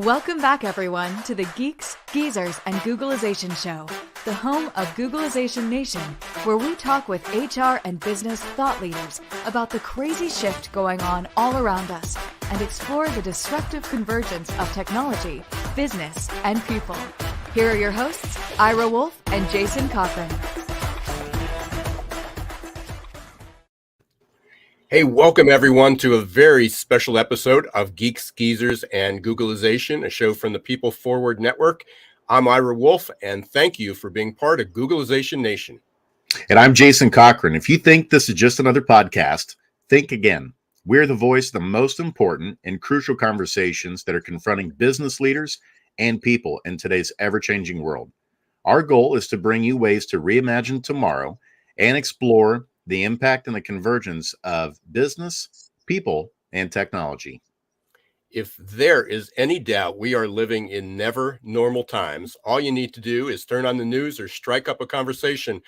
Welcome back, everyone, to the Geeks, Geezers, and Googlization Show, the home of Googlization Nation, where we talk with HR and business thought leaders about the crazy shift going on all around us and explore the disruptive convergence of technology, business, and people. Here are your hosts, Ira Wolfe and Jason Cochran. Hey, welcome everyone to a very special episode of Geeks, Geezers, and Googlization, a show from the People Forward Network. I'm Ira Wolfe, and thank you for being part of Googlization Nation. And I'm Jason Cochran. If you think this is just another podcast, think again. We're the voice of the most important and crucial conversations that are confronting business leaders and people in today's ever-changing world. Our goal is to bring you ways to reimagine tomorrow and explore the impact and the convergence of business, people, and technology. If there is any doubt we are living in never normal times, all you need to do is turn on the news or strike up a conversation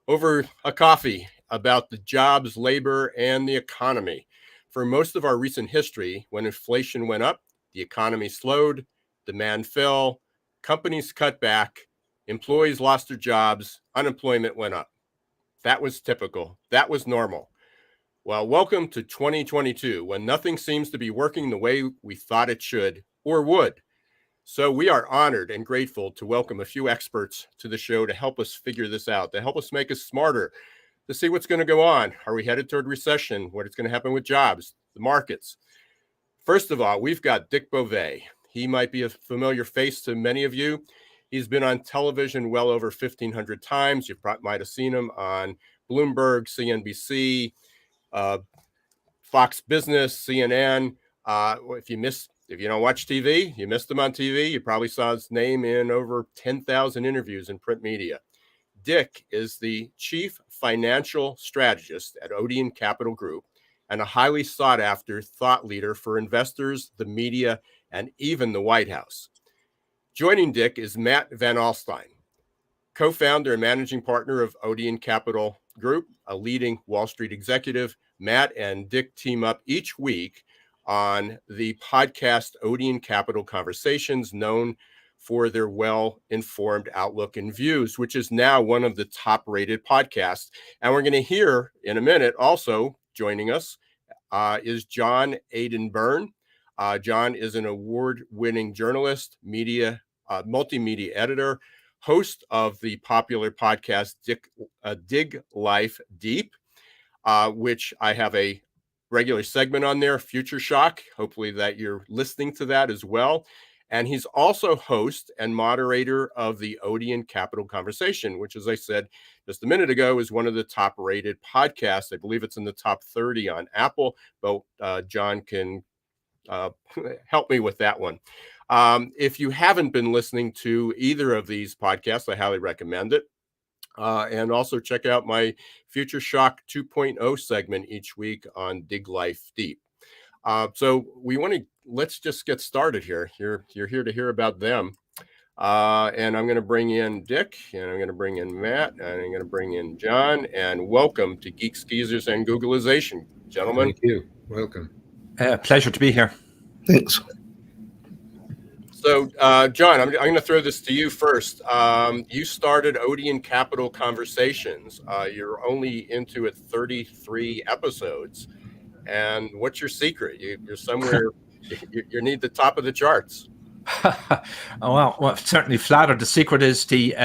over a coffee about the jobs, labor, and the economy. For most of our recent history, when inflation went up, the economy slowed, demand fell, companies cut back, employees lost their jobs, unemployment went up. That was typical. That was normal. Well, welcome to 2022, when nothing seems to be working the way we thought it should or would. So we are honored and grateful to welcome a few experts to the show to help us figure this out, to help us make us smarter, to see what's going to go on. Are we headed toward recession? What is going to happen with jobs, the markets? First of all, we've got Dick Bove. He might be a familiar face to many of you. He's been on television well over 1,500 times. You might have seen him on Bloomberg, CNBC, Fox Business, CNN. If you don't watch TV, you missed him on TV. You probably saw his name in over 10,000 interviews in print media. Dick is the chief financial strategist at Odeon Capital Group and a highly sought after thought leader for investors, the media, and even the White House. Joining Dick is Mat Van Alstyne, co-founder and managing partner of Odeon Capital Group, a leading Wall Street executive. Mat and Dick team up each week on the podcast Odeon Capital Conversations, known for their well-informed outlook and views, which is now one of the top-rated podcasts. And we're going to hear in a minute, also joining us is John Aidan Byrne. John is an award-winning journalist, multimedia editor, host of the popular podcast Dig Life Deep, which I have a regular segment on there, Future Shock. Hopefully that you're listening to that as well. And he's also host and moderator of the Odeon Capital Conversation, which, as I said just a minute ago, is one of the top-rated podcasts. I believe it's in the top 30 on Apple, but John can help me with that one. If you haven't been listening to either of these podcasts, I highly recommend it. And also check out my Future Shock 2.0 segment each week on Dig Life Deep. So let's just get started here. You're here to hear about them. And I'm going to bring in Dick, and I'm going to bring in Mat, and I'm going to bring in John, and welcome to Geeks, Geezers, and Googlization, gentlemen. Thank you. Welcome. Pleasure to be here. Thanks. So, John, I'm going to throw this to you first. You started Odeon Capital Conversations. You're only into it 33 episodes. And what's your secret? You're somewhere, you need the top of the charts. well, certainly flattered. The secret is the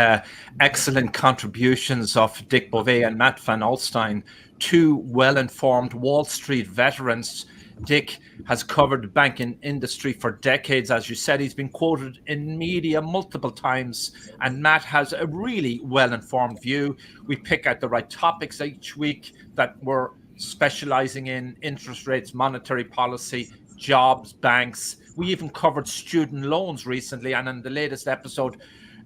excellent contributions of Dick Bove and Mat Van Alstyne, two well-informed Wall Street veterans. Dick has covered the banking industry for decades. As you said, he's been quoted in media multiple times, and Mat has a really well-informed view. We pick out the right topics each week that we're specializing in: interest rates, monetary policy, jobs, banks. We even covered student loans recently, and in the latest episode,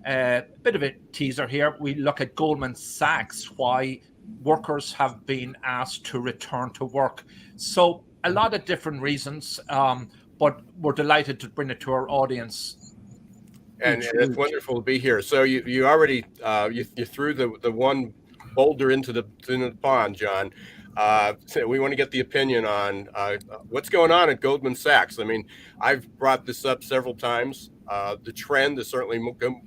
a bit of a teaser here, we look at Goldman Sachs, why workers have been asked to return to work. So a lot of different reasons, but we're delighted to bring it to our audience. And it's wonderful to be here. So you already you threw the one boulder into the pond, John. So we want to get the opinion on what's going on at Goldman Sachs. I mean, I've brought this up several times. The trend is certainly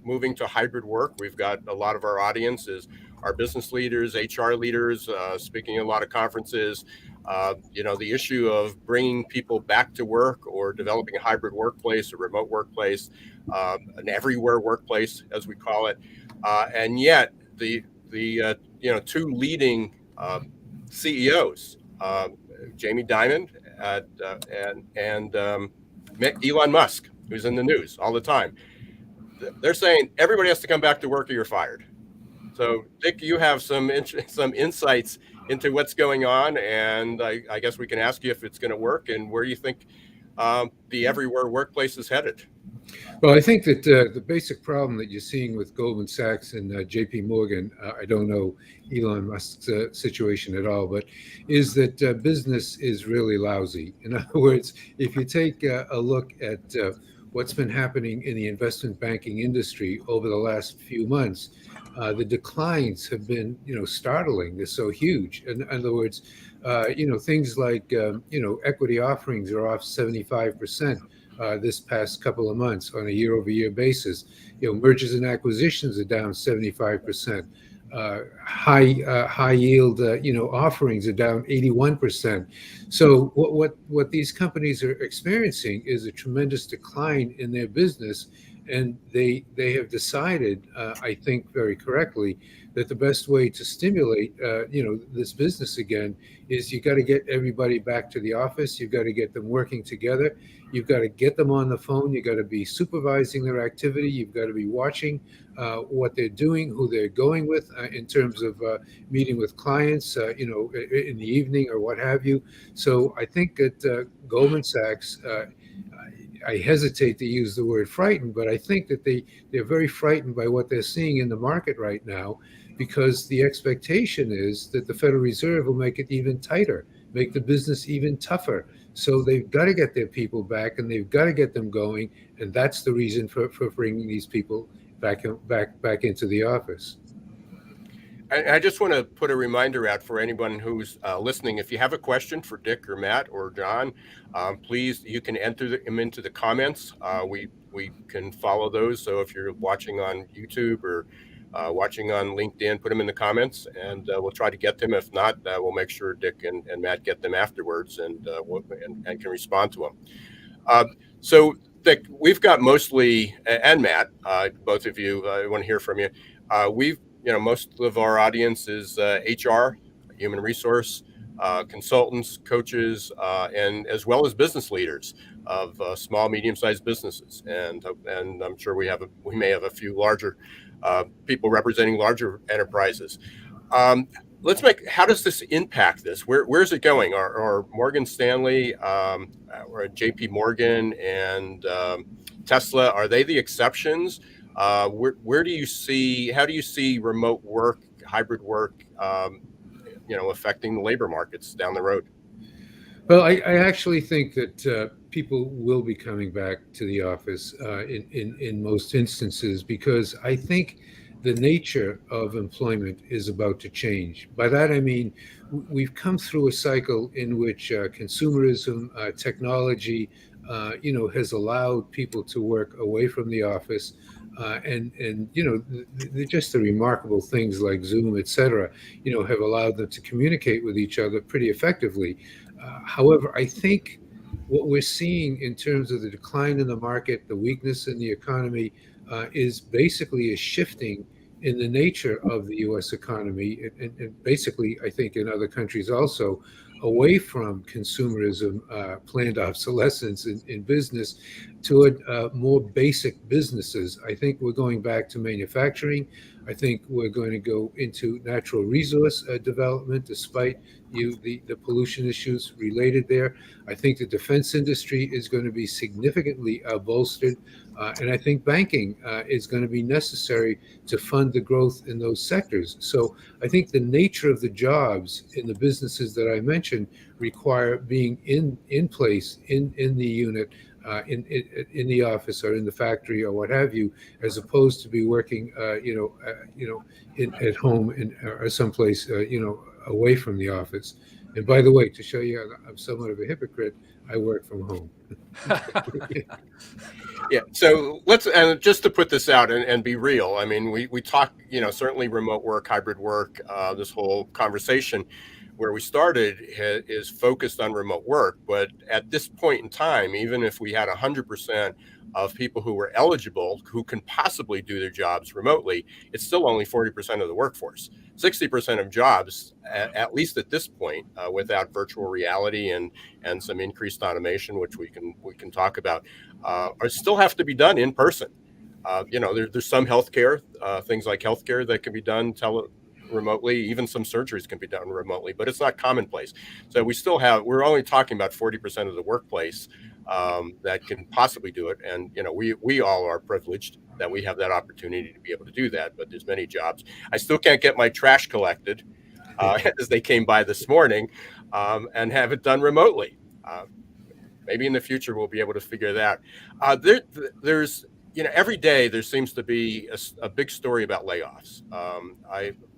moving to hybrid work. We've got a lot of our audience is our business leaders, HR leaders, speaking at a lot of conferences. The issue of bringing people back to work or developing a hybrid workplace, a remote workplace, an everywhere workplace, as we call it. And yet the two leading CEOs, Jamie Dimon and Elon Musk, who's in the news all the time. They're saying everybody has to come back to work or you're fired. So, Dick, you have some insights into what's going on, and I guess we can ask you if it's going to work and where you think the everywhere workplace is headed. Well, I think that the basic problem that you're seeing with Goldman Sachs and JP Morgan, I don't know Elon Musk's situation at all, but is that business is really lousy. In other words, if you take a look at what's been happening in the investment banking industry over the last few months, the declines have been, startling. They're so huge. In other words, things like, equity offerings are off 75%. This past couple of months on a year-over-year basis. Mergers and acquisitions are down 75%. High yield, offerings are down 81%. So what these companies are experiencing is a tremendous decline in their business, and they have decided, I think very correctly, that the best way to stimulate, this business again is you got to get everybody back to the office. You've got to get them working together. You've got to get them on the phone. You've got to be supervising their activity. You've got to be watching what they're doing, who they're going with in terms of meeting with clients, in the evening or what have you. So I think that Goldman Sachs, I hesitate to use the word frightened, but I think that they're very frightened by what they're seeing in the market right now, because the expectation is that the Federal Reserve will make it even tighter, make the business even tougher. So they've got to get their people back, and they've got to get them going, and that's the reason for bringing these people back into the office. I just want to put a reminder out for anyone who's listening. If you have a question for Dick or Matt or John, please, you can enter them into the comments. We can follow those. So if you're watching on YouTube or watching on LinkedIn, put them in the comments, and we'll try to get them. If not, we'll make sure Dick and Matt get them afterwards and can respond to them. So Dick, we've got mostly, and Matt, both of you, I want to hear from you. Most of our audience is HR, human resource, consultants, coaches, and as well as business leaders of small, medium-sized businesses. And I'm sure we may have a few larger people representing larger enterprises. How does this impact this? Where's it going? Are Morgan Stanley, or JP Morgan and Tesla, are they the exceptions? How do you see remote work, hybrid work, affecting the labor markets down the road? Well, I actually think that people will be coming back to the office in most instances, because I think the nature of employment is about to change. By that, I mean, we've come through a cycle in which consumerism, technology, has allowed people to work away from the office. Just the remarkable things like Zoom, et cetera, have allowed them to communicate with each other pretty effectively. However, I think what we're seeing in terms of the decline in the market, the weakness in the economy, is basically a shifting in the nature of the U.S. economy, and basically, I think in other countries also, away from consumerism, planned obsolescence in business, toward more basic businesses. I think we're going back to manufacturing. I think we're going to go into natural resource development, despite the pollution issues related there. I think the defense industry is going to be significantly bolstered. And I think banking is going to be necessary to fund the growth in those sectors. So I think the nature of the jobs in the businesses that I mentioned require being in place in the unit, in the office or in the factory or what have you, as opposed to be working, at home or someplace, away from the office. And by the way, to show you I'm somewhat of a hypocrite, I work from home. Yeah. So let's, and just to put this out and be real, I mean, we talk, certainly remote work, hybrid work, this whole conversation where we started is focused on remote work. But at this point in time, even if we had 100% of people who were eligible, who can possibly do their jobs remotely, it's still only 40% of the workforce. 60% of jobs, at least at this point, without virtual reality and some increased automation, which we can talk about, are still have to be done in person. There's some healthcare, things like healthcare that can be done remotely. Even some surgeries can be done remotely, but it's not commonplace. So we're only talking about 40% of the workplace that can possibly do it. And, we all are privileged that we have that opportunity to be able to do that. But there's many jobs. I still can't get my trash collected as they came by this morning and have it done remotely. Maybe in the future we'll be able to figure that out. There's every day there seems to be a big story about layoffs.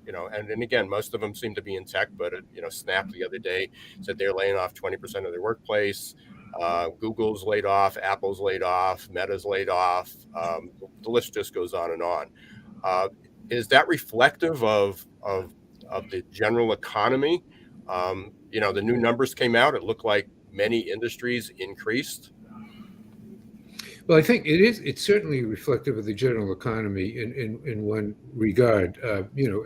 And again, most of them seem to be in tech, but Snap the other day said they're laying off 20% of their workplace. Google's laid off, Apple's laid off, Meta's laid off. The list just goes on and on. Is that reflective of the general economy? The new numbers came out. It looked like many industries increased. Well, I think it is. It's certainly reflective of the general economy in one regard.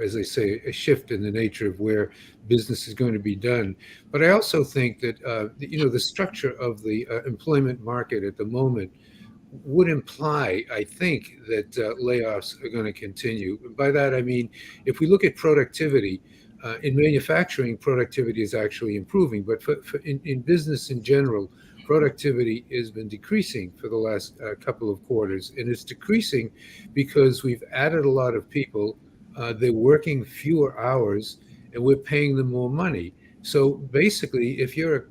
As I say, a shift in the nature of where business is going to be done. But I also think that the structure of the employment market at the moment would imply, I think, that layoffs are going to continue. And by that I mean, if we look at productivity. In manufacturing, productivity is actually improving, but in business in general, productivity has been decreasing for the last couple of quarters, and it's decreasing because we've added a lot of people. They're working fewer hours, and we're paying them more money. So basically, if you're a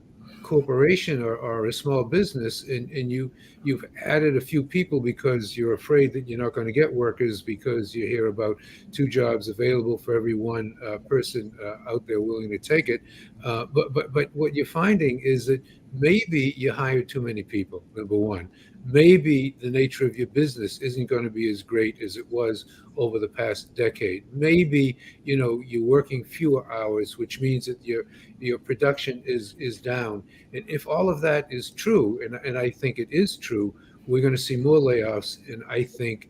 corporation or a small business and you've added a few people because you're afraid that you're not going to get workers because you hear about 2 jobs available for every one person out there willing to take it. But what you're finding is that maybe you hired too many people, number one. Maybe the nature of your business isn't going to be as great as it was over the past decade. Maybe, you're working fewer hours, which means that your production is down. And if all of that is true, and I think it is true, we're going to see more layoffs. And I think,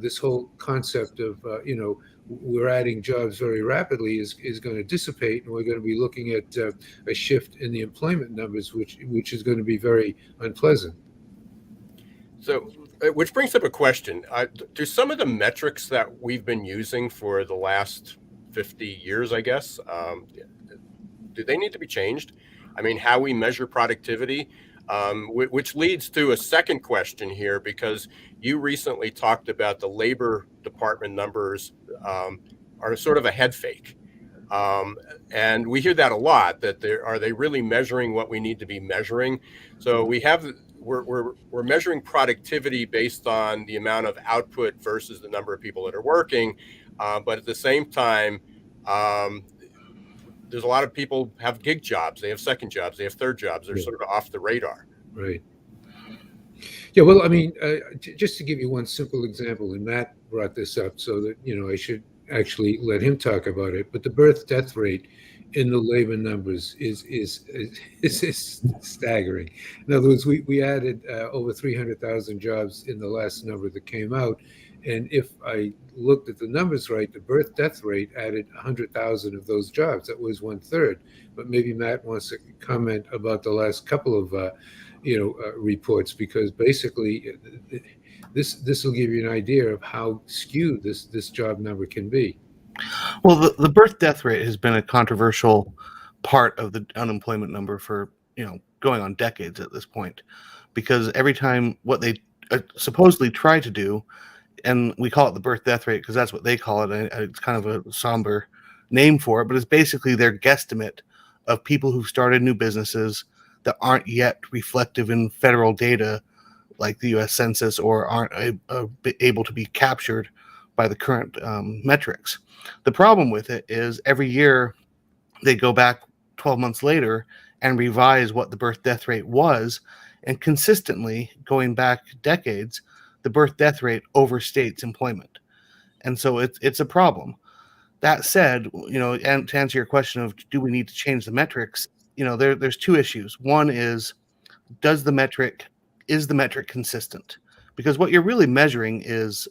this whole concept of, we're adding jobs very rapidly is going to dissipate, and we're going to be looking at a shift in the employment numbers, which is going to be very unpleasant. So, which brings up a question. Do some of the metrics that we've been using for the last 50 years, I guess, do they need to be changed? I mean, how we measure productivity, which leads to a second question here, because you recently talked about the Labor Department numbers are sort of a head fake. And we hear that a lot, that are they really measuring what we need to be measuring? So we're measuring productivity based on the amount of output versus the number of people that are working. But at the same time, there's a lot of people have gig jobs. They have second jobs. They have third jobs. They're sort of off the radar. Right. Yeah, well, I mean, just to give you one simple example, and Matt brought this up so that, I should actually let him talk about it. But the birth-death rate in the labor numbers is staggering. In other words, we added over 300,000 jobs in the last number that came out. And if I looked at the numbers right, the birth-death rate added 100,000 of those jobs. That was 1/3. But maybe Matt wants to comment about the last couple of reports, because basically this will give you an idea of how skewed this job number can be. Well, the birth-death rate has been a controversial part of the unemployment number for, going on decades at this point, because every time what they supposedly try to do, and we call it the birth-death rate because that's what they call it, it's kind of a somber name for it, but it's basically their guesstimate of people who started new businesses that aren't yet reflective in federal data like the U.S. Census, or aren't able to be captured by the current metrics. The problem with it is every year they go back 12 months later and revise what the birth death rate was, and consistently going back decades, the birth death rate overstates employment. And so it's a problem. That said, and to answer your question of do we need to change the metrics, there's two issues. One is is the metric consistent? Because what you're really measuring is,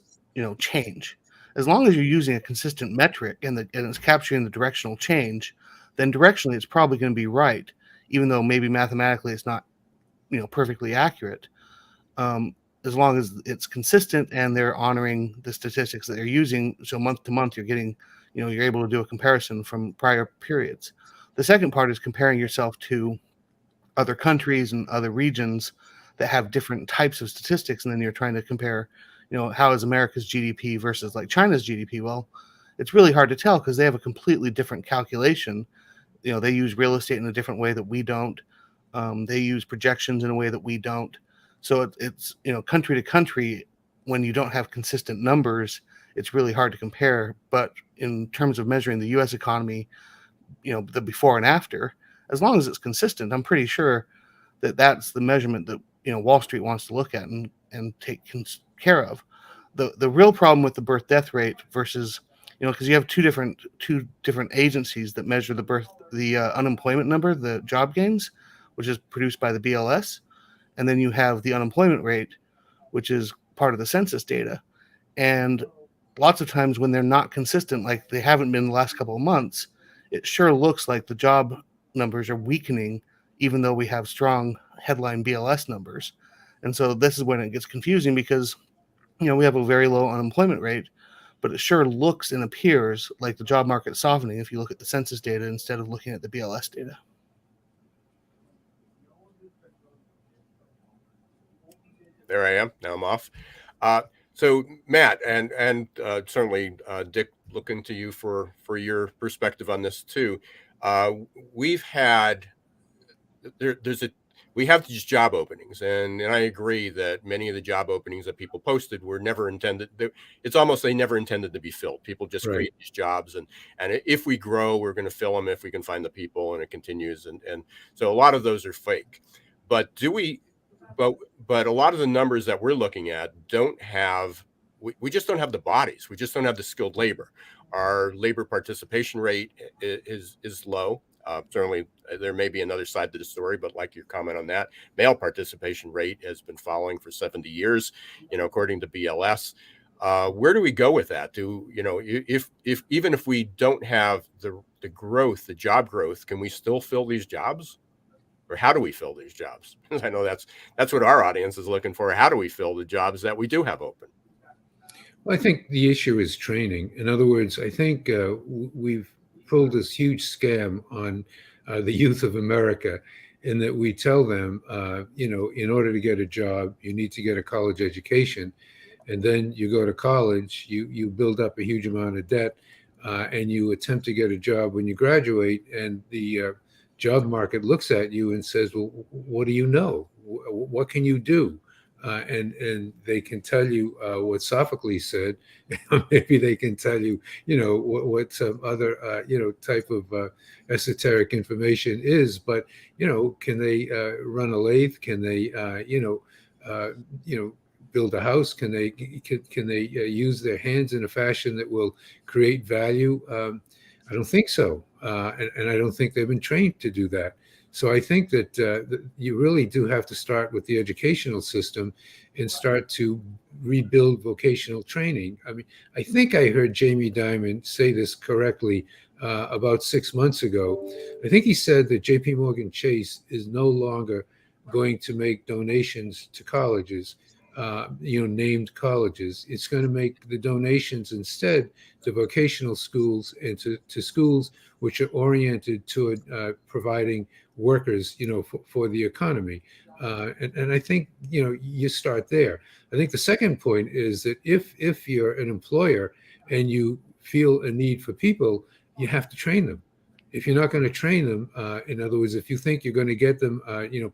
change. As long as you're using a consistent metric and it's capturing the directional change, then directionally it's probably going to be right, even though maybe mathematically it's not, perfectly accurate. As long as it's consistent and they're honoring the statistics that they're using, so month to month you're getting, you're able to do a comparison from prior periods. The second part is comparing yourself to other countries and other regions that have different types of statistics, and then you're trying to compare, how is America's GDP versus like China's GDP. Well, it's really hard to tell because they have a completely different calculation. They use real estate in a different way that we don't. They use projections in a way that we don't. So it's country to country, when you don't have consistent numbers, it's really hard to compare. But in terms of measuring the U.S. economy, the before and after, as long as it's consistent, I'm pretty sure that that's the measurement that Wall Street wants to look at and take care of. The real problem with the birth death rate versus, because you have two different agencies that measure the unemployment number, the job gains, which is produced by the BLS, and then you have the unemployment rate, which is part of the census data. And lots of times when they're not consistent, like they haven't been the last couple of months, it sure looks like the job numbers are weakening, even though we have strong headline BLS numbers. And so this is when it gets confusing because, we have a very low unemployment rate, but it sure looks and appears like the job market softening if you look at the census data instead of looking at the BLS data. There I am. Now I'm off. So Matt and certainly Dick, looking to you for your perspective on this too. We have these job openings, and I agree that many of the job openings that people posted were never intended. It's almost they never intended to be filled. People just create these jobs, and if we grow, we're going to fill them if we can find the people, and it continues. And so a lot of those are fake. But But a lot of the numbers that we're looking at don't have, we just don't have the bodies. We just don't have the skilled labor. Our labor participation rate is low. Certainly, there may be another side to the story, but like your comment on that, male participation rate has been falling for 70 years, according to BLS. Where do we go with that? If even if we don't have the growth, the job growth, can we still fill these jobs? Or how do we fill these jobs? I know that's what our audience is looking for. How do we fill the jobs that we do have open? Well, I think the issue is training. In other words, I think we've pulled this huge scam on the youth of America, in that we tell them, in order to get a job, you need to get a college education. And then you go to college, you build up a huge amount of debt, and you attempt to get a job when you graduate, and the job market looks at you and says, well, what do you know? What can you do? And they can tell you what Sophocles said. Maybe they can tell you, what some other, type of esoteric information is. But, can they run a lathe? Can they, build a house? Can they use their hands in a fashion that will create value? I don't think so. And I don't think they've been trained to do that. So I think that you really do have to start with the educational system and start to rebuild vocational training. I mean, I think I heard Jamie Dimon say this correctly about 6 months ago. I think he said that JP Morgan Chase is no longer going to make donations to colleges, named colleges. It's going to make the donations instead to vocational schools and to schools which are oriented toward providing workers, for the economy. And I think, you start there. I think the second point is that if you're an employer and you feel a need for people, you have to train them. if you're not going to train them, in other words, if you think you're going to get them,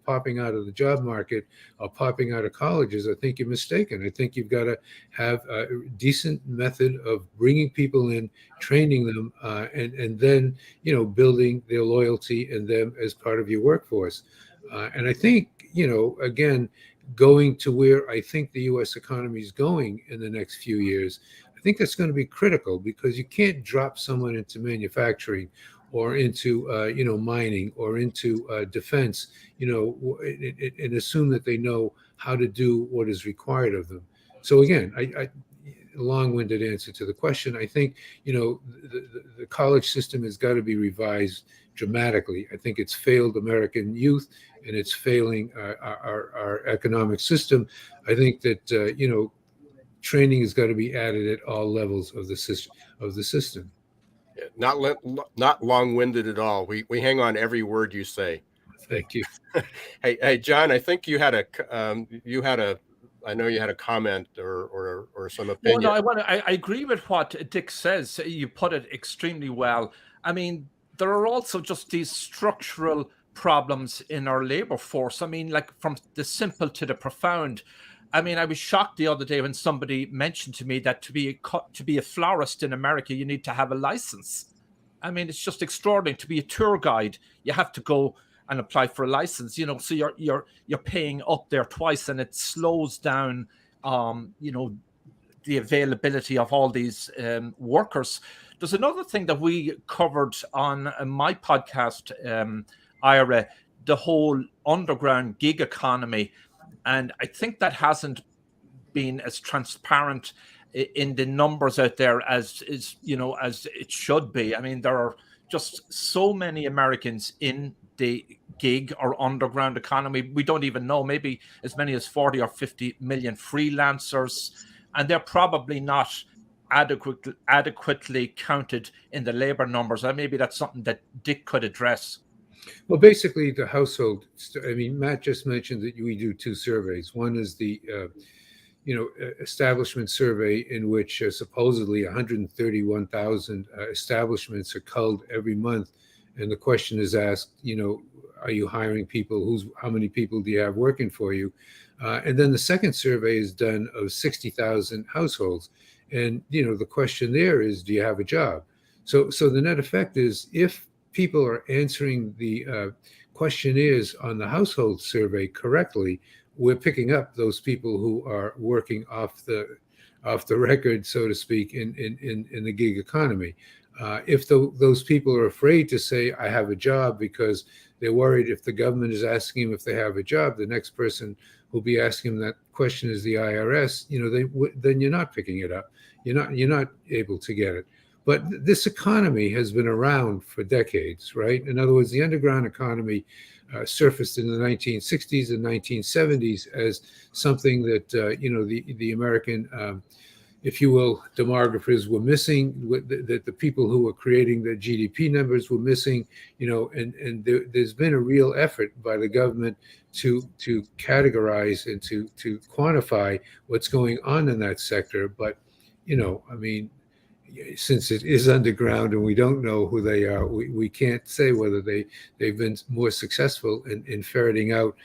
popping out of the job market or popping out of colleges, I think you're mistaken. I think you've got to have a decent method of bringing people in, training them, and then, building their loyalty and them as part of your workforce. And I think, again, going to where I think the U.S. economy is going in the next few years, I think that's going to be critical, because you can't drop someone into manufacturing or into mining or into defense, and assume that they know how to do what is required of them. So again, I long-winded answer to the question. I think the college system has got to be revised dramatically. I think it's failed American youth, and it's failing our economic system. I think that training has got to be added at all levels of the system. Not long-winded at all. We hang on every word you say. Thank you. Hey, John, I think you had a comment or some opinion. Well, no, I agree with what Dick says. You put it extremely well. I mean, there are also just these structural problems in our labor force. I mean, like from the simple to the profound. I mean, I was shocked the other day when somebody mentioned to me that to be a florist in America, you need to have a license. I mean, it's just extraordinary. To be a tour guide, you have to go and apply for a license. So you're paying up there twice, and it slows down, the availability of all these workers. There's another thing that we covered on my podcast, Ira, the whole underground gig economy. And I think that hasn't been as transparent in the numbers out there as it should be. I mean, there are just so many Americans in the gig or underground economy. We don't even know, maybe as many as 40 or 50 million freelancers, and they're probably not adequately counted in the labor numbers. And maybe that's something that Dick could address. Well, basically, the household. I mean, Matt just mentioned that we do two surveys. One is the, establishment survey, in which supposedly 131,000 establishments are culled every month, and the question is asked, are you hiring people? How many people do you have working for you? And then the second survey is done of 60,000 households, and the question there is, do you have a job? So the net effect is, if people are answering the questionnaires on the household survey correctly, we're picking up those people who are working off the record, so to speak, in the gig economy. If those people are afraid to say, I have a job, because they're worried if the government is asking them if they have a job, the next person who'll be asking them that question is the IRS, then you're not picking it up. You're not able to get it. But this economy has been around for decades, right? In other words, the underground economy surfaced in the 1960s and 1970s as something that, the American, if you will, demographers were missing, that the people who were creating the GDP numbers were missing, and there's been a real effort by the government to categorize and to quantify what's going on in that sector. But, I mean, since it is underground and we don't know who they are, we can't say whether they've been more successful in ferreting out,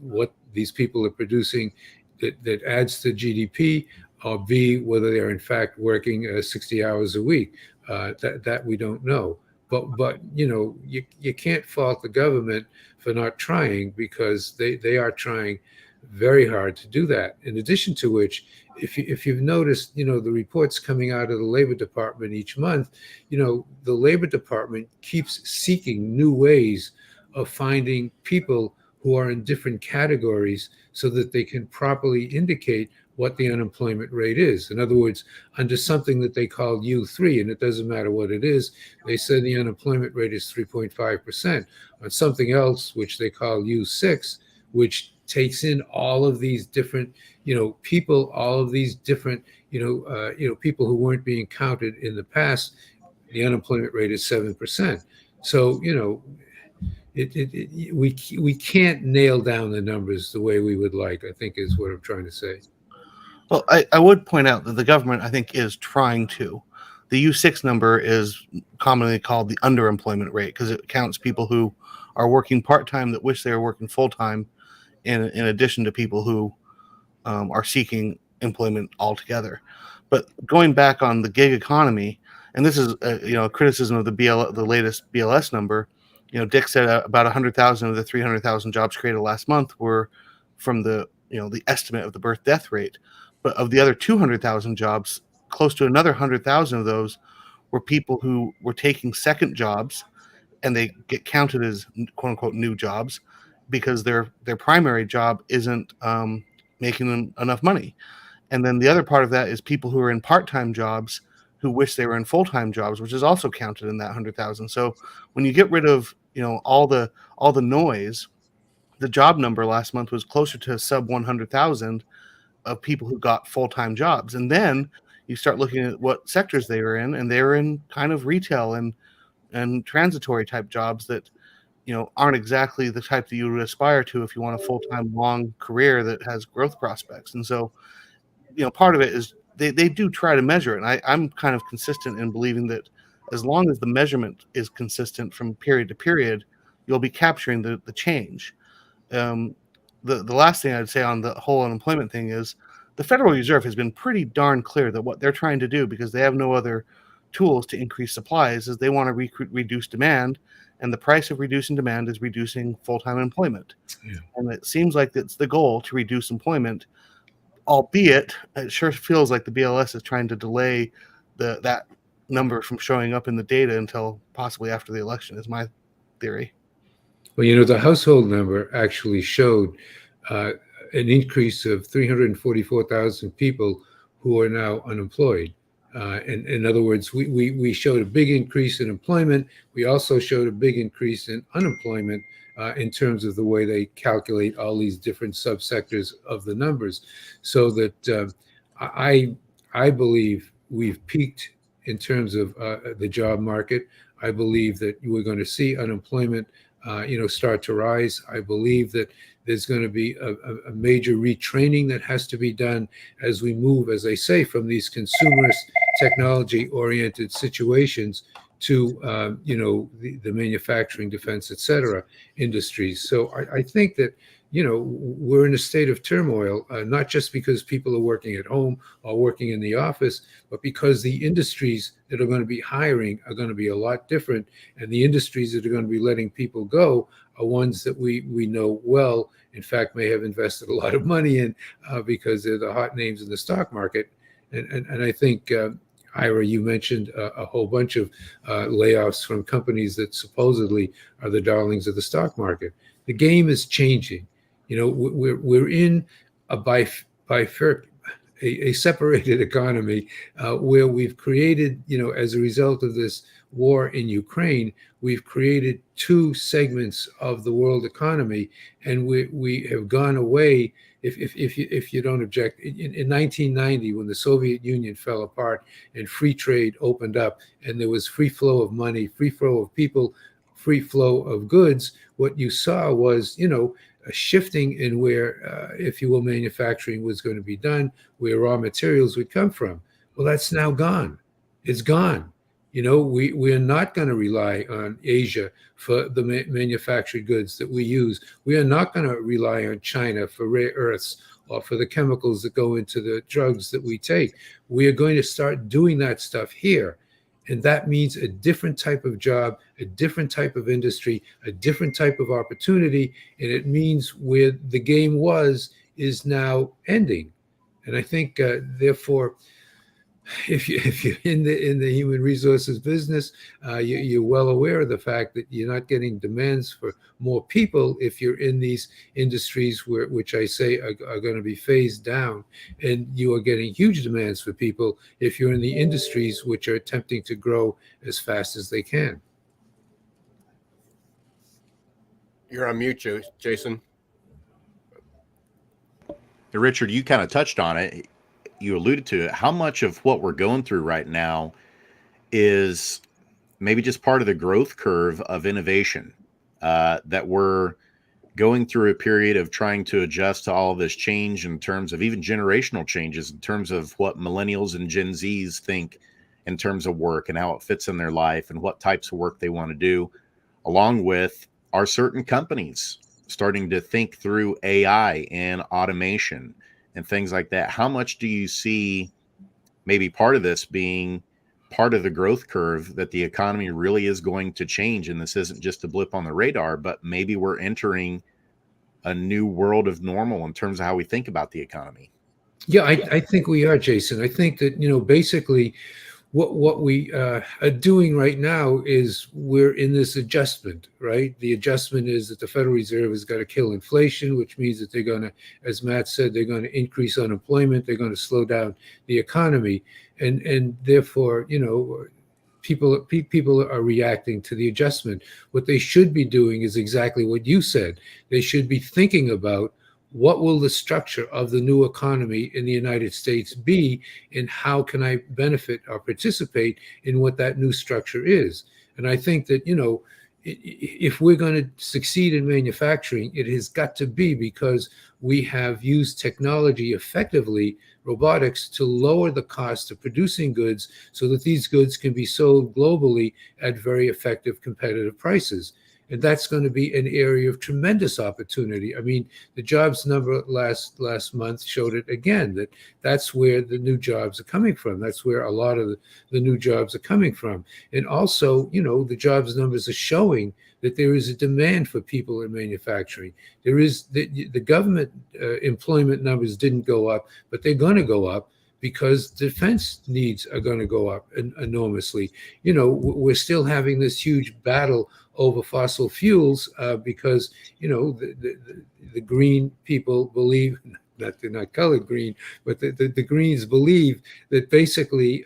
what these people are producing that adds to GDP, or B, whether they're in fact working 60 hours a week. That we don't know. But you can't fault the government for not trying, because they are trying very hard to do that. In addition to which, if you've noticed, the reports coming out of the Labor Department each month, the Labor Department keeps seeking new ways of finding people who are in different categories so that they can properly indicate what the unemployment rate is. In other words, under something that they call U3, and it doesn't matter what it is, they said the unemployment rate is 3.5%. On something else, which they call U6, which takes in all of these different, people, all of these different, people who weren't being counted in the past, the unemployment rate is 7%. So, we can't nail down the numbers the way we would like, I think is what I'm trying to say. Well, I would point out that the government, I think, is trying to. The U6 number is commonly called the underemployment rate because it counts people who are working part-time that wish they were working full-time in addition to people who are seeking employment altogether. But going back on the gig economy, and this is a criticism of the latest BLS number. Dick said about 100,000 of the 300,000 jobs created last month were from the estimate of the birth death rate. But of the other 200,000 jobs, close to another 100,000 of those were people who were taking second jobs, and they get counted as quote unquote new jobs because their primary job isn't making them enough money. And then the other part of that is people who are in part-time jobs who wish they were in full-time jobs, which is also counted in that 100,000. So when you get rid of all the noise, the job number last month was closer to sub 100,000 of people who got full-time jobs. And then you start looking at what sectors they were in, and they were in kind of retail and transitory type jobs that aren't exactly the type that you would aspire to if you want a full-time long career that has growth prospects. And so part of it is they do try to measure it. And I'm kind of consistent in believing that as long as the measurement is consistent from period to period, you'll be capturing the change. The last thing I'd say on the whole unemployment thing is the Federal Reserve has been pretty darn clear that what they're trying to do, because they have no other tools to increase supplies, is they want to reduce demand, and the price of reducing demand is reducing full-time employment. Yeah. And it seems like it's the goal to reduce employment, albeit it sure feels like the BLS is trying to delay that number from showing up in the data until possibly after the election, is my theory. Well, the household number actually showed an increase of 344,000 people who are now unemployed. And in other words, we showed a big increase in employment. We also showed a big increase in unemployment in terms of the way they calculate all these different subsectors of the numbers. So that I believe we've peaked in terms of the job market. I believe that we're going to see unemployment start to rise. I believe that there's going to be a major retraining that has to be done as we move, as I say, from these consumerist technology-oriented situations to the manufacturing, defense, et cetera, industries. So I think that we're in a state of turmoil, not just because people are working at home or working in the office, but because the industries that are going to be hiring are going to be a lot different, and the industries that are going to be letting people go are ones that we know well, in fact, may have invested a lot of money in because they're the hot names in the stock market. And I think, Ira, you mentioned a whole bunch of layoffs from companies that supposedly are the darlings of the stock market. The game is changing. We're in a separated economy where we've created, as a result of this war in Ukraine, we've created two segments of the world economy, and we have gone away. If you don't object, in 1990, when the Soviet Union fell apart and free trade opened up, and there was free flow of money, free flow of people, free flow of goods, what you saw was, a shifting in where, if you will, manufacturing was going to be done, where raw materials would come from. Well, that's now gone. It's gone. We're not going to rely on Asia for the manufactured goods that we use. We are not going to rely on China for rare earths or for the chemicals that go into the drugs that we take. We are going to start doing that stuff here. And that means a different type of job, a different type of industry, a different type of opportunity. And it means where the game is now ending. And I think, therefore, if you're in the human resources business, you're well aware of the fact that you're not getting demands for more people if you're in these industries which I say are going to be phased down, and you are getting huge demands for people if you're in the industries which are attempting to grow as fast as they can. You're on mute, Jason. Richard, you kind of touched on it. You alluded to it. How much of what we're going through right now is maybe just part of the growth curve of innovation, that we're going through a period of trying to adjust to all of this change in terms of even generational changes, in terms of what millennials and Gen Zs think in terms of work and how it fits in their life and what types of work they want to do, along with are certain companies starting to think through AI and automation and things like that. How much do you see maybe part of this being part of the growth curve, that the economy really is going to change and this isn't just a blip on the radar, but maybe we're entering a new world of normal in terms of how we think about the economy? Yeah, I think we are, Jason. I think that, basically what we are doing right now is we're in this adjustment, right? The adjustment is that the Federal Reserve has got to kill inflation, which means that they're going to, as Matt said, they're going to increase unemployment. They're going to slow down the economy. And therefore, people are reacting to the adjustment. What they should be doing is exactly what you said. They should be thinking about what will the structure of the new economy in the United States be, and how can I benefit or participate in what that new structure is? And I think that, if we're going to succeed in manufacturing, it has got to be because we have used technology effectively, robotics, to lower the cost of producing goods so that these goods can be sold globally at very effective competitive prices. And that's going to be an area of tremendous opportunity. I mean, the jobs number last month showed it again, that's where the new jobs are coming from. That's where a lot of the new jobs are coming from. And also, the jobs numbers are showing that there is a demand for people in manufacturing. There is the government employment numbers didn't go up, but they're going to go up, because defense needs are going to go up enormously. We're still having this huge battle over fossil fuels because, the green people believe, that they're not colored green, but the Greens believe that basically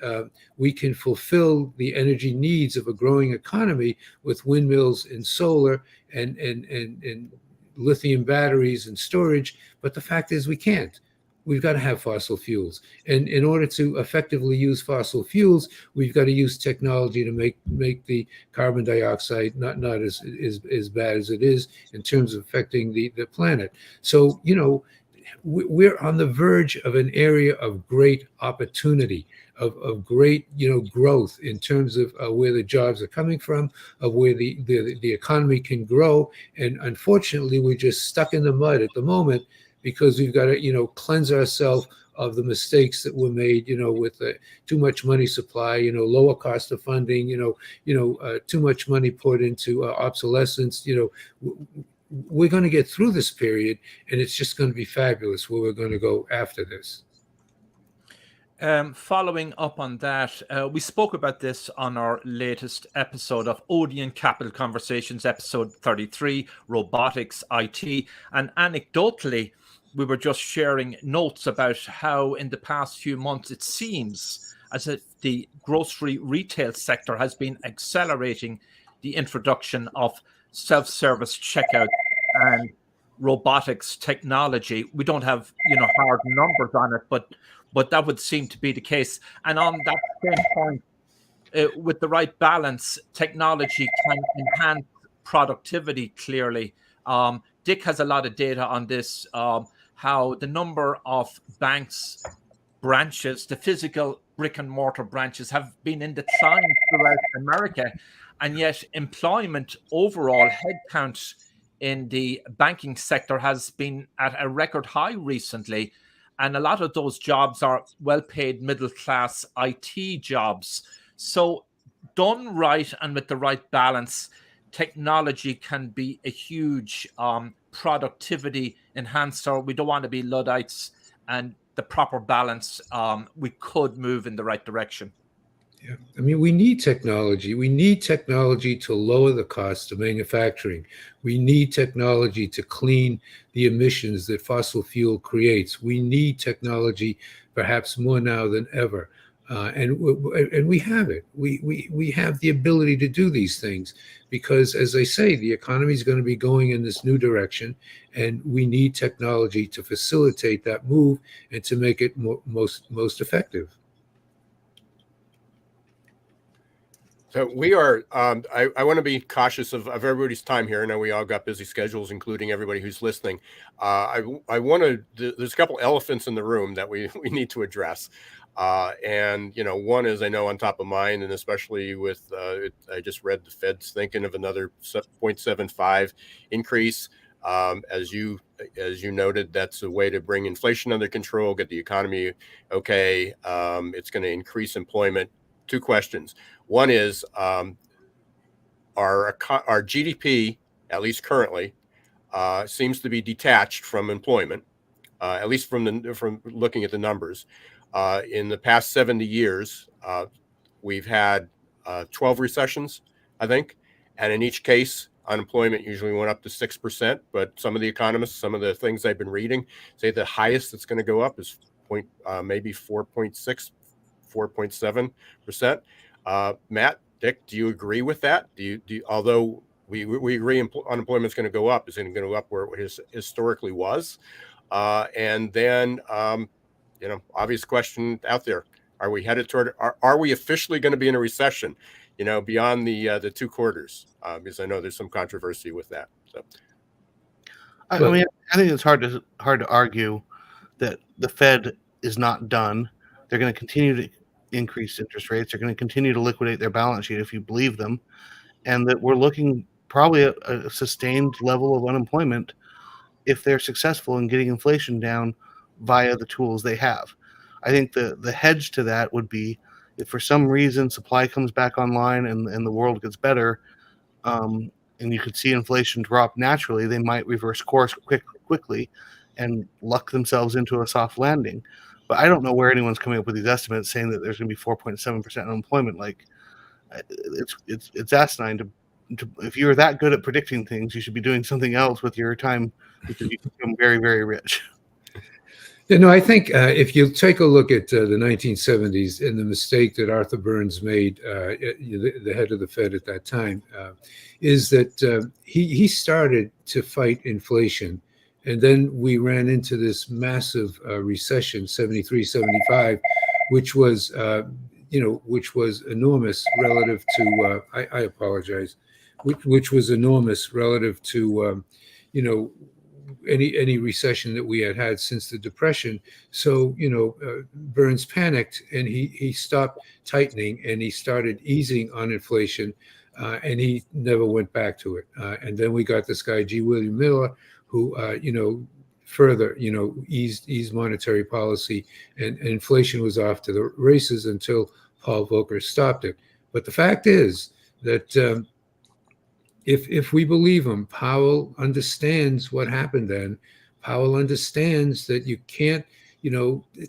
we can fulfill the energy needs of a growing economy with windmills and solar and lithium batteries and storage. But the fact is we can't. We've got to have fossil fuels. And in order to effectively use fossil fuels, we've got to use technology to make the carbon dioxide not as bad as it is in terms of affecting the planet. So, we're on the verge of an area of great opportunity, of great, growth in terms of where the jobs are coming from, of where the economy can grow. And unfortunately, we're just stuck in the mud at the moment, because we've got to, cleanse ourselves of the mistakes that were made, with too much money supply, lower cost of funding, too much money poured into obsolescence. We're going to get through this period, and it's just going to be fabulous where we're going to go after this. Following up on that, we spoke about this on our latest episode of Odeon Capital Conversations, episode 33, Robotics, IT. And anecdotally, we were just sharing notes about how in the past few months it seems as if the grocery retail sector has been accelerating the introduction of self-service checkout and robotics technology. We don't have hard numbers on it, but that would seem to be the case. And on that same point, with the right balance, technology can enhance productivity clearly. Dick has a lot of data on this, how the number of banks branches, the physical brick and mortar branches, have been in decline throughout America. And yet employment overall, headcount in the banking sector has been at a record high recently. And a lot of those jobs are well-paid middle-class IT jobs. So done right and with the right balance, technology can be a huge productivity enhancer. We don't want to be Luddites, and the proper balance, we could move in the right direction. Yeah, I mean, we need technology. We need technology to lower the cost of manufacturing. We need technology to clean the emissions that fossil fuel creates. We need technology perhaps more now than ever. And we have it. We have the ability to do these things because, as I say, the economy is going to be going in this new direction, and we need technology to facilitate that move and to make it most effective. So we are, I want to be cautious of everybody's time here. I know we all got busy schedules, including everybody who's listening. I want to, there's a couple elephants in the room that we need to address. And one is, I know, on top of mind, and especially with I just read the Fed's thinking of another 0.75 increase. As you noted, that's a way to bring inflation under control, get the economy okay. It's going to increase employment. Two questions. One is, our GDP, at least currently, seems to be detached from employment, at least from looking at the numbers. In the past 70 years, we've had 12 recessions, I think, and in each case, unemployment usually went up to 6%. But some of the economists, some of the things I've been reading, say the highest it's going to go up is maybe 4.6, 4.7%. Matt, Dick, do you agree with that? Do you although we agree unemployment is going to go up, is going to go up where it historically was? And then, obvious question out there: are we headed toward? Are we officially going to be in a recession? Beyond the 2 quarters, because I know there's some controversy with that. So, I mean, I think it's hard to argue that the Fed is not done. They're going to continue to increase interest rates. They're going to continue to liquidate their balance sheet if you believe them, and that we're looking probably at a sustained level of unemployment if they're successful in getting inflation down via the tools they have. I think the hedge to that would be if for some reason supply comes back online and the world gets better, and you could see inflation drop naturally, they might reverse course quickly and luck themselves into a soft landing. But I don't know where anyone's coming up with these estimates saying that there's going to be 4.7% unemployment. Like, it's asinine to if you're that good at predicting things, you should be doing something else with your time because you become very, very rich. I think if you take a look at the 1970s and the mistake that Arthur Burns made, the head of the Fed at that time, is that he started to fight inflation. And then we ran into this massive recession, 73, 75, which was, which was enormous relative to, I apologize, which was enormous relative to, any recession that we had since the Depression. So, Burns panicked and he stopped tightening and he started easing on inflation, and he never went back to it. And then we got this guy, G. William Miller, who, further, eased monetary policy, and inflation was off to the races until Paul Volcker stopped it. But the fact is that if we believe him, Powell understands what happened then. Powell understands that you can't,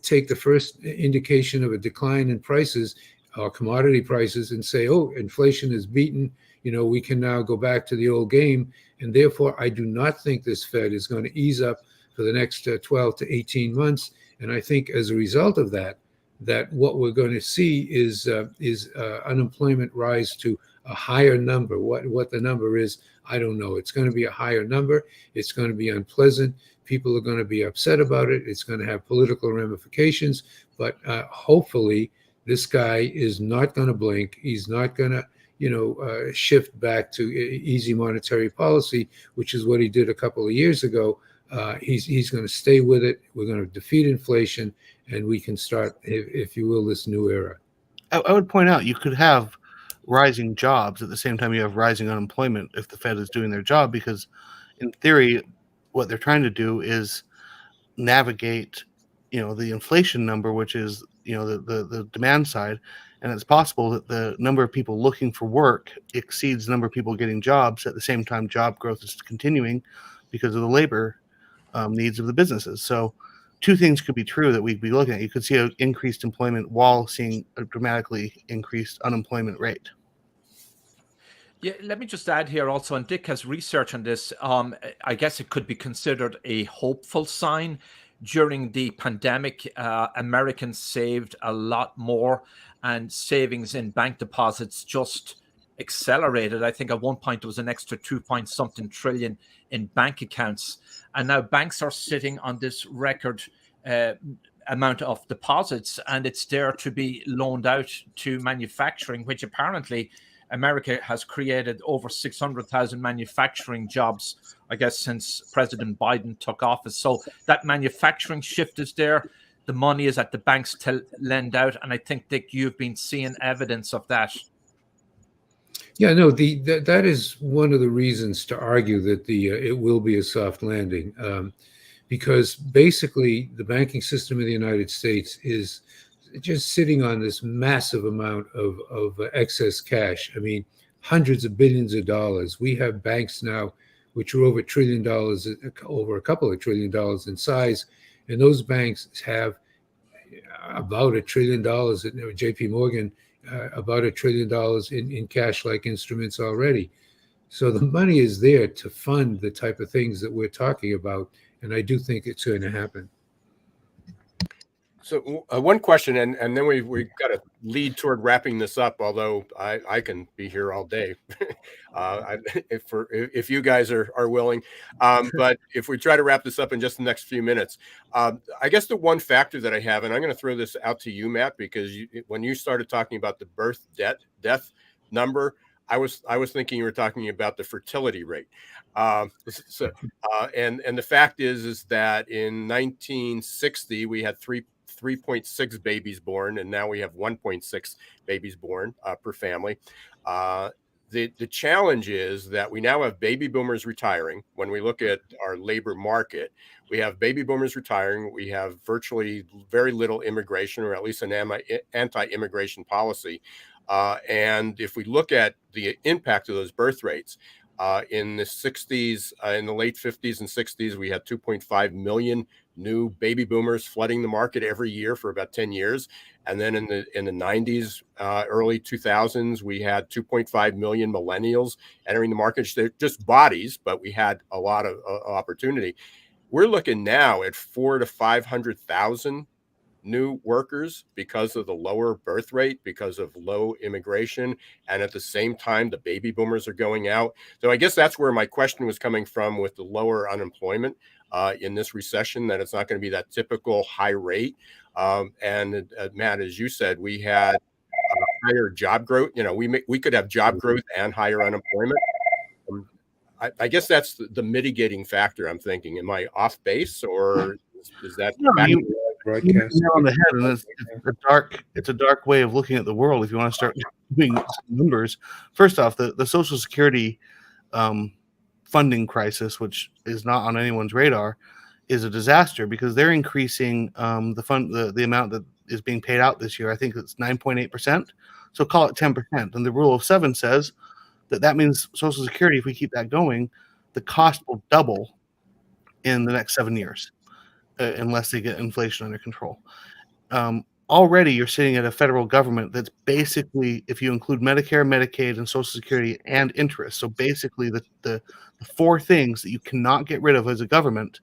take the first indication of a decline in prices or commodity prices and say, oh, inflation is beaten. We can now go back to the old game. And therefore, I do not think this Fed is going to ease up for the next 12 to 18 months. And I think as a result of that what we're going to see is unemployment rise to a higher number. What the number is, I don't know. It's going to be a higher number. It's going to be unpleasant. People are going to be upset about it. It's going to have political ramifications. But hopefully, this guy is not going to blink. He's not going to, shift back to easy monetary policy, which is what he did a couple of years ago. He's going to stay with it. We're going to defeat inflation, and we can start, if you will, this new era. I would point out you could have rising jobs at the same time you have rising unemployment if the Fed is doing their job, because in theory, what they're trying to do is navigate, the inflation number, which is, the demand side. And it's possible that the number of people looking for work exceeds the number of people getting jobs. At the same time, job growth is continuing because of the labor needs of the businesses. So two things could be true that we'd be looking at. You could see an increased employment while seeing a dramatically increased unemployment rate. Yeah, let me just add here also, and Dick has research on this. I guess it could be considered a hopeful sign. During the pandemic, Americans saved a lot more, and savings in bank deposits just accelerated. I think at one point there was an extra 2-point-something trillion in bank accounts. And now banks are sitting on this record amount of deposits, and it's there to be loaned out to manufacturing, which apparently America has created over 600,000 manufacturing jobs, I guess, since President Biden took office. So that manufacturing shift is there. the money is at the banks to lend out. And I think, Dick, you've been seeing evidence of that. Yeah, no, that is one of the reasons to argue that it will be a soft landing, because basically the banking system in the United States is just sitting on this massive amount of excess cash. I mean, hundreds of billions of dollars. We have banks now which are over $1 trillion, over a couple of $1 trillion in size, and those banks have about $1 trillion. JP Morgan, about $1 trillion in cash-like instruments already. So the money is there to fund the type of things that we're talking about, and I do think it's going to happen. So one question, and then we've got to lead toward wrapping this up, although I can be here all day if you guys are willing. But if we try to wrap this up in just the next few minutes, I guess the one factor that I have, and I'm going to throw this out to you, Matt, because when you started talking about the birth death number, I was thinking you were talking about the fertility rate. And the fact is that in 1960 we had 3.6 babies born, and now we have 1.6 babies born per family. The challenge is that we now have baby boomers retiring. When we look at our labor market, we have baby boomers retiring. We have virtually very little immigration, or at least an anti-immigration policy. And if we look at the impact of those birth rates, in the 60s, in the late 50s and 60s, we had 2.5 million new baby boomers flooding the market every year for about 10 years. And then in the 90s, early 2000s, we had 2.5 million millennials entering the market. They're just bodies, but we had a lot of opportunity. We're looking now at 400,000 to 500,000 new workers because of the lower birth rate, because of low immigration. And at the same time, the baby boomers are going out. So I guess that's where my question was coming from with the lower unemployment in this recession, that it's not going to be that typical high rate. And Matt, as you said, we had higher job growth. You know, we could have job growth and higher unemployment. I guess that's the mitigating factor. I'm thinking, am I off base, or is that? No, you on the head, and it's a dark way of looking at the world. If you want to start doing numbers, first off, the Social Security funding crisis, which is not on anyone's radar, is a disaster because they're increasing the amount that is being paid out this year. I think it's 9.8%. So call it 10%. And the rule of 7 says that means Social Security, if we keep that going, the cost will double in the next 7 years. Unless they get inflation under control. Already you're sitting at a federal government that's basically, if you include Medicare, Medicaid, and Social Security and interest, so basically the 4 things that you cannot get rid of as a government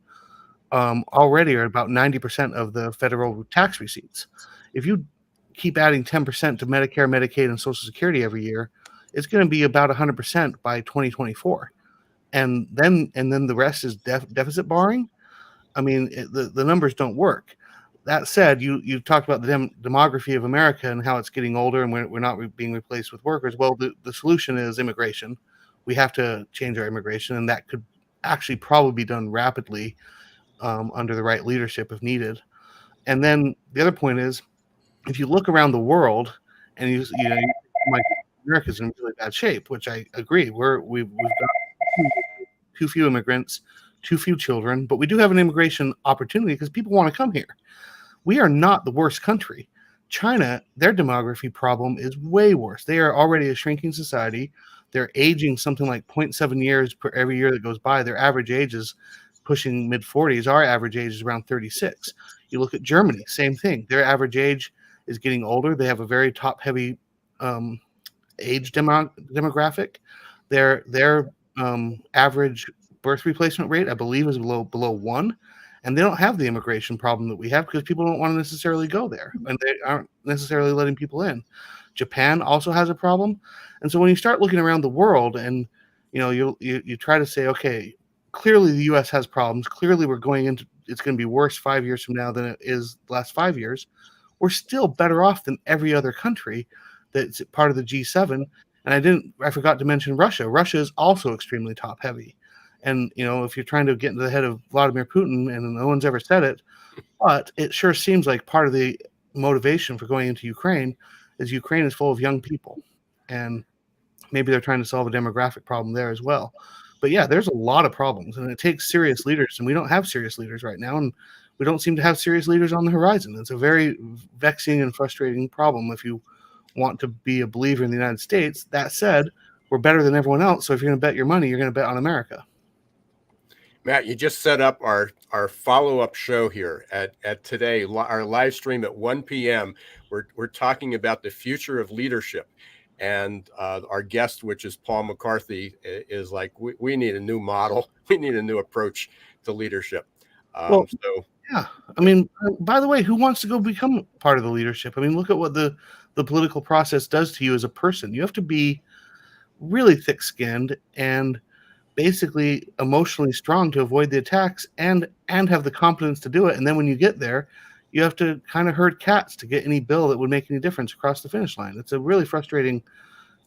already are about 90% of the federal tax receipts. If you keep adding 10% to Medicare, Medicaid, and Social Security every year, it's going to be about 100% by 2024. And then the rest is deficit borrowing. I mean, the numbers don't work. That said, you talked about the demography of America and how it's getting older and we're not being replaced with workers. Well, the solution is immigration. We have to change our immigration, and that could actually probably be done rapidly under the right leadership if needed. And then the other point is, if you look around the world and you know, America's in really bad shape, which I agree. We've got too few immigrants, too few children, but we do have an immigration opportunity because people want to come here. We are not the worst country. China, their demography problem is way worse. They are already a shrinking society. They're aging something like 0.7 years per every year that goes by. Their average age is pushing mid-40s. Our average age is around 36. You look at Germany, same thing. Their average age is getting older. They have a very top-heavy age demographic. Their average birth replacement rate, I believe, is below 1, and they don't have the immigration problem that we have because people don't want to necessarily go there, and they aren't necessarily letting people in. Japan also has a problem, and so when you start looking around the world, and you know, you try to say, okay, clearly the U.S. has problems. Clearly, it's going to be worse 5 years from now than it is the last 5 years. We're still better off than every other country that's part of the G7. And I forgot to mention Russia. Russia is also extremely top heavy. And, if you're trying to get into the head of Vladimir Putin, and no one's ever said it, but it sure seems like part of the motivation for going into Ukraine is full of young people. And maybe they're trying to solve a demographic problem there as well. But yeah, there's a lot of problems, and it takes serious leaders, and we don't have serious leaders right now, and we don't seem to have serious leaders on the horizon. It's a very vexing and frustrating problem if you want to be a believer in the United States. That said, we're better than everyone else, so if you're going to bet your money, you're going to bet on America. Matt, you just set up our follow-up show here at today, our live stream at 1 p.m. We're talking about the future of leadership. And our guest, which is Paul McCarthy, is like, we need a new model. We need a new approach to leadership. Yeah. I mean, by the way, who wants to go become part of the leadership? I mean, look at what the political process does to you as a person. You have to be really thick-skinned and basically emotionally strong to avoid the attacks and have the competence to do it. And then when you get there, you have to kind of herd cats to get any bill that would make any difference across the finish line. It's a really frustrating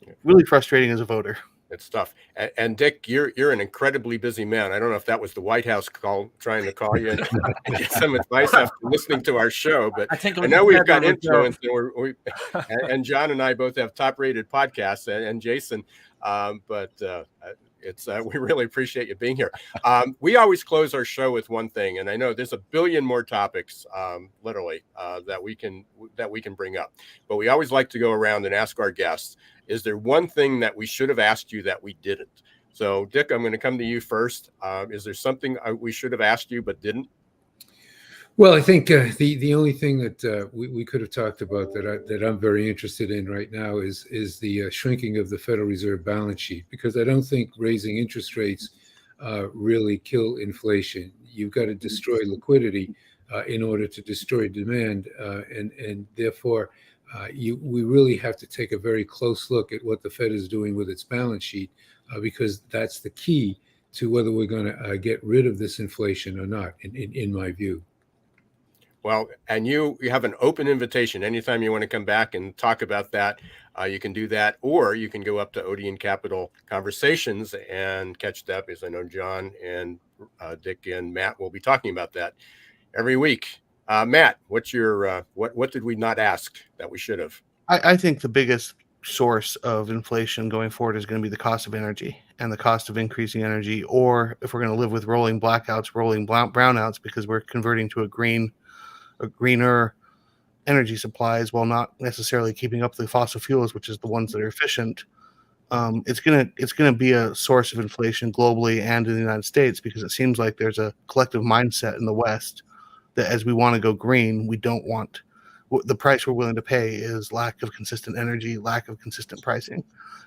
as a voter. It's tough. And Dick, you're an incredibly busy man. I don't know if that was the White House trying to call you and get some advice after listening to our show, but I know we've got influence, and John and I both have top-rated podcasts, and Jason, but we really appreciate you being here. We always close our show with one thing, and I know there's a billion more topics, literally, that we can bring up. But we always like to go around and ask our guests, is there one thing that we should have asked you that we didn't? So, Dick, I'm going to come to you first. Is there something we should have asked you but didn't? Well, I think the only thing that we could have talked about that I'm very interested in right now is the shrinking of the Federal Reserve balance sheet, because I don't think raising interest rates really kill inflation. You've got to destroy liquidity in order to destroy demand, and therefore we really have to take a very close look at what the Fed is doing with its balance sheet, because that's the key to whether we're going to get rid of this inflation or not, in my view. Well, and you have an open invitation. Anytime you want to come back and talk about that, you can do that, or you can go up to Odeon Capital Conversations and catch that, because I know John and Dick and Matt will be talking about that every week. Matt, what's your what did we not ask that we should have? I think the biggest source of inflation going forward is going to be the cost of energy and the cost of increasing energy, or if we're going to live with rolling blackouts, rolling brownouts, because we're converting to a greener energy supplies while not necessarily keeping up the fossil fuels, which is the ones that are efficient. It's gonna be a source of inflation globally and in the United States, because it seems like there's a collective mindset in the West that as we want to go green, we don't want the price we're willing to pay is lack of consistent energy, lack of consistent pricing.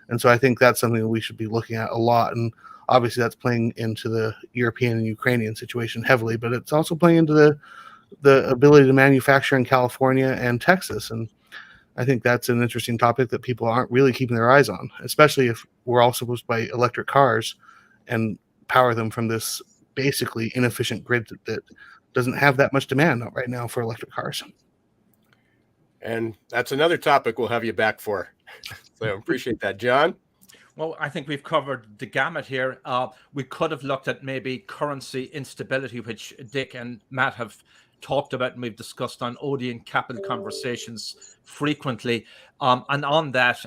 And so I think that's something that we should be looking at a lot. And obviously that's playing into the European and Ukrainian situation heavily, but it's also playing into the ability to manufacture in California and Texas. And I think that's an interesting topic that people aren't really keeping their eyes on, especially if we're all supposed to buy electric cars and power them from this basically inefficient grid that doesn't have that much demand right now for electric cars. And that's another topic we'll have you back for. So I appreciate that, John. Well, I think we've covered the gamut here. We could have looked at maybe currency instability, which Dick and Matt have talked about and we've discussed on Odeon Capital Conversations frequently. And on that,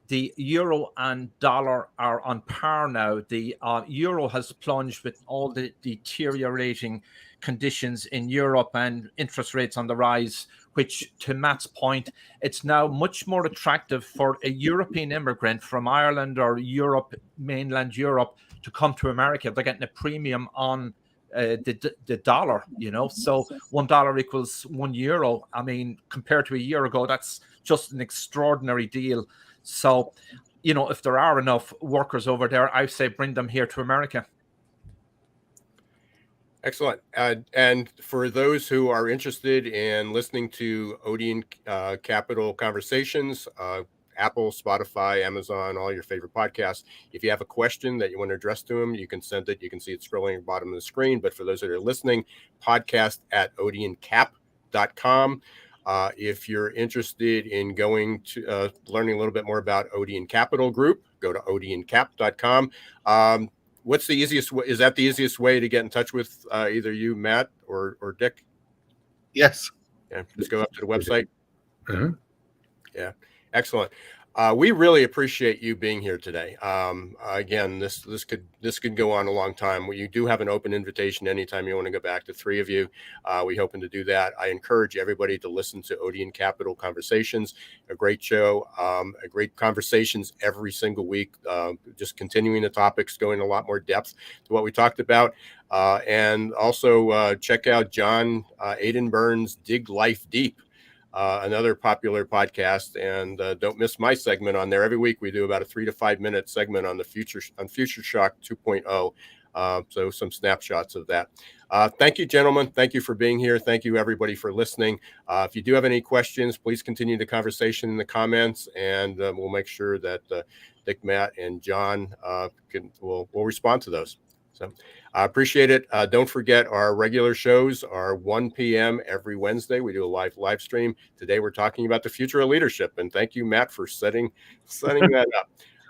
the euro and dollar are on par now. The euro has plunged with all the deteriorating conditions in Europe and interest rates on the rise, which, to Matt's point, it's now much more attractive for a European immigrant from Ireland or Europe, mainland Europe, to come to America. They're getting a premium on the dollar, so $1 equals €1. I mean, compared to a year ago, that's just an extraordinary deal. So, if there are enough workers over there, I say bring them here to America. Excellent. And for those who are interested in listening to Odeon Capital Conversations, Apple, Spotify, Amazon, all your favorite podcasts, if you have a question that you want to address to them, you can send it. You can see it scrolling at the bottom of the screen. But for those that are listening, podcast@OdeonCap.com. If you're interested in going to learning a little bit more about Odeon Capital Group, go to OdeonCap.com. what's the easiest way? Is that the easiest way to get in touch with either you, Matt, or Dick? Yes. Yeah, just go up to the website. Uh-huh. Yeah, excellent. We really appreciate you being here today. Again, this could go on a long time. You do have an open invitation anytime you want to go back. The three of you, we hoping to do that. I encourage everybody to listen to Odeon Capital Conversations, a great show, a great conversations every single week. Just continuing the topics, going a lot more depth to what we talked about, and also check out John Aidan Byrne's Dig Life Deep. Another popular podcast, and don't miss my segment on there. Every week we do about a 3 to 5 minute segment on Future Shock 2.0. So some snapshots of that. Thank you, gentlemen. Thank you for being here. Thank you, everybody, for listening. If you do have any questions, please continue the conversation in the comments, and we'll make sure that Dick, Matt, and John will respond to those. So I appreciate it. Don't forget our regular shows are 1 p.m. every Wednesday. We do a live stream. Today we're talking about the future of leadership. And thank you, Matt, for setting that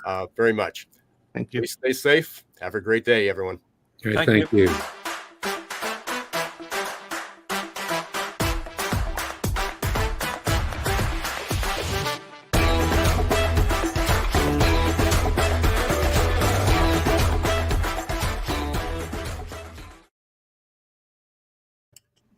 up very much. Thank you. Please stay safe. Have a great day, everyone. Thank you.